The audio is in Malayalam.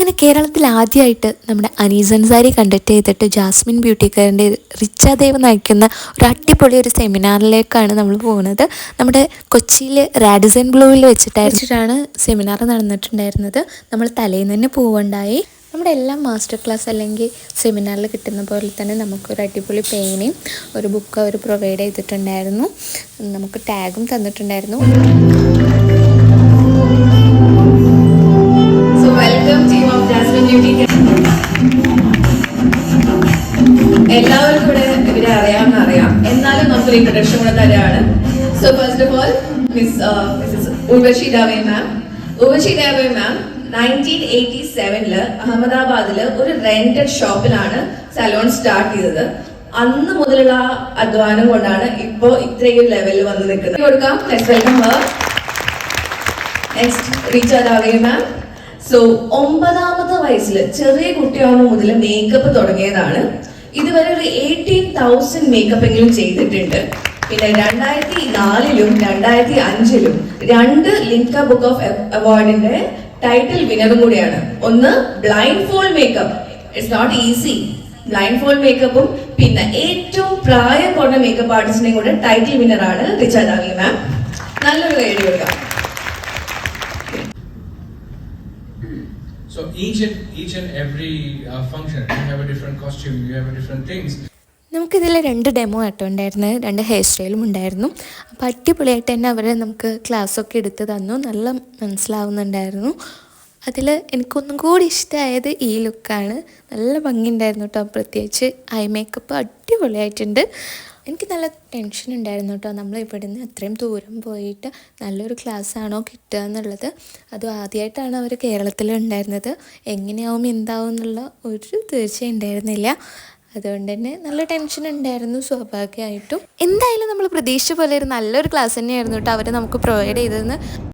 അങ്ങനെ കേരളത്തിൽ ആദ്യമായിട്ട് നമ്മുടെ അനീസ് അൻസാരി കണ്ടക്ട് ചെയ്തിട്ട് ജാസ്മിൻ ബ്യൂട്ടി കെയറിൻ്റെ റിച്ച ദേവ് നയിക്കുന്ന ഒരു അടിപൊളി ഒരു സെമിനാറിലേക്കാണ് നമ്മൾ പോകുന്നത്. നമ്മുടെ കൊച്ചിയിൽ റാഡിസൺ ബ്ലൂവിൽ വെച്ചിട്ടാണ് സെമിനാർ നടന്നിട്ടുണ്ടായിരുന്നത്. നമ്മൾ തലേന്ന് തന്നെ പോവുകയുണ്ടായി. നമ്മുടെ എല്ലാ മാസ്റ്റർ ക്ലാസ് അല്ലെങ്കിൽ സെമിനാറിൽ കിട്ടുന്ന പോലെ തന്നെ നമുക്കൊരു അടിപൊളി പേനയും ഒരു ബുക്ക് അവർ പ്രൊവൈഡ് ചെയ്തിട്ടുണ്ടായിരുന്നു. നമുക്ക് ടാഗും തന്നിട്ടുണ്ടായിരുന്നു. Welcome team of Jasmine beauty. എല്ലാവർക്കും കൂടെ ഇവരെ അറിയാം, എന്നാലും നമുക്കൊരു ഇൻട്രൊഡക്ഷൻ കൂടെ തരാണ്. So first of all Mrs Urvashi Dave ma'am. Urvashi Dave ma'am 1987 അഹമ്മദാബാദില് ഒരു റെന്റഡ് ഷോപ്പിലാണ് സലോൺ സ്റ്റാർട്ട് ചെയ്തത്. അന്ന് മുതലുള്ള അധ്വാനം കൊണ്ടാണ് ഇപ്പോ ഇത്രയും ലെവലിൽ വന്ന് നിൽക്കുന്നത്. കൊടുക്കാം. Welcome her. Next Richa Dave ma'am. So 9ാമത്തെ വയസ്സിൽ ചെറിയ കുട്ടിയാവുന്ന മുതൽ മേക്കപ്പ് തുടങ്ങിയതാണ്. ഇതുവരെ ഒരു 18,000 മേക്കപ്പ് എങ്കിലും ചെയ്തിട്ടുണ്ട്. പിന്നെ 2004ലും 2005ലും 2 ലിംക ബുക്ക് ഓഫ് അവാർഡിന്റെ ടൈറ്റിൽ വിന്നറും കൂടിയാണ്. ഒന്ന് blindfold makeup, it's not easy. Blindfold മേക്കപ്പും പിന്നെ ഏറ്റവും പ്രായം കുറഞ്ഞ മേക്കപ്പ് ആർട്ടിസ്റ്റിനെയും കൂടെ ടൈറ്റിൽ വിന്നറാണ് റിച്ച ദാവെ മാം. നല്ലൊരു കൈ കൊടുക്കാം. So each and every function, you have a different costume, you have a different things. നമുക്കിതിൽ 2 ഡെമോ ആട്ടോ ഉണ്ടായിരുന്നത്, 2 ഹെയർ സ്റ്റൈലും ഉണ്ടായിരുന്നു. അപ്പോൾ അടിപൊളിയായിട്ട് തന്നെ അവർ നമുക്ക് ക്ലാസ്സൊക്കെ എടുത്ത് തന്നു, നല്ല മനസ്സിലാവുന്നുണ്ടായിരുന്നു. അതിൽ എനിക്കൊന്നും കൂടി ഇഷ്ടമായത് ഈ ലുക്കാണ്. നല്ല ഭംഗിയുണ്ടായിരുന്നു കേട്ടോ. പ്രത്യേകിച്ച് ഐ മേക്കപ്പ് അടിപൊളിയായിട്ടുണ്ട്. എനിക്ക് നല്ല ടെൻഷൻ ഉണ്ടായിരുന്നു കേട്ടോ, നമ്മൾ ഇവിടുന്ന് അത്രയും ദൂരം പോയിട്ട് നല്ലൊരു ക്ലാസ്സാണോ കിട്ടുക എന്നുള്ളത്. അതും ആദ്യമായിട്ടാണ് അവർ കേരളത്തിലുണ്ടായിരുന്നത്. എങ്ങനെയാവും എന്താവും എന്നുള്ള ഒരു തീർച്ചയും ഉണ്ടായിരുന്നില്ല. അതുകൊണ്ട് തന്നെ നല്ല ടെൻഷൻ ഉണ്ടായിരുന്നു സ്വാഭാവികമായിട്ടും. എന്തായാലും നമ്മൾ പ്രതീക്ഷിച്ച പോലെ ഒരു നല്ലൊരു ക്ലാസ് തന്നെയായിരുന്നു കേട്ടോ അവർ നമുക്ക് പ്രൊവൈഡ് ചെയ്തതെന്ന്.